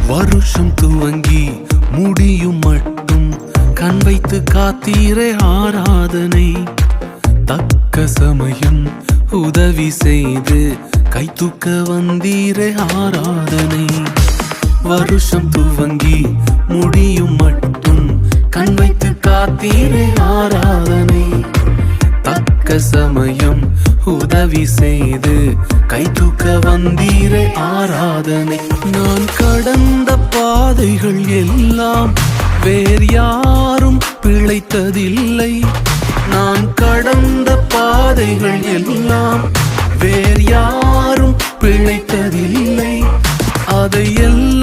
வருஷம் துவங்கி முடியும் மட்டும் கண் வைத்து காத்தீரே ஆராதனை. தக்க சமயம் உதவி செய்து கை தூக்க வந்தீரே ஆராதனை. வருஷம் துவங்கி முடியும் மட்டும் கண் வைத்து காத்தீரே ஆராதனை. தக்க சமயம் உதவி செய்து கை தூக்க வந்தீரே ஆராதனை. நான் கடந்த பாதைகள் எல்லாம் வேறு யாரும் பிழைத்ததில்லை. நான் கடந்த பாதைகள் எல்லாம் வேறு யாரும் பிழைத்ததில்லை. அதை எல்லாம்